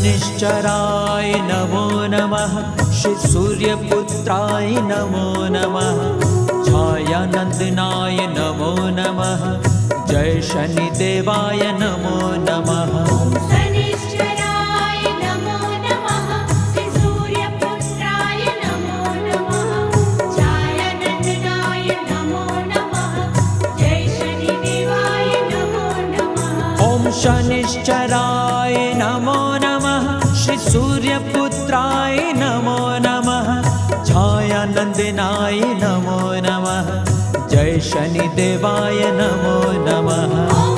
शनिश्चराय नमो नमः। श्री सूर्यपुत्राय नमो नमः। छायानंदनाय नमो नमः। जय शनिदेवाय नमो नमः। शनिश्चराय नमो नमः। श्री सूर्यपुत्राय नमो नमः। छायानंदनाय नमो नमः। जय शनिदेवाय नमो नमः। ओम शनिश्चराय नमो नमः। श्री सूर्यपुत्राय नमो नमः। छायानंदनाय नमो नमः। जय शनिदेवाय नमो नमः।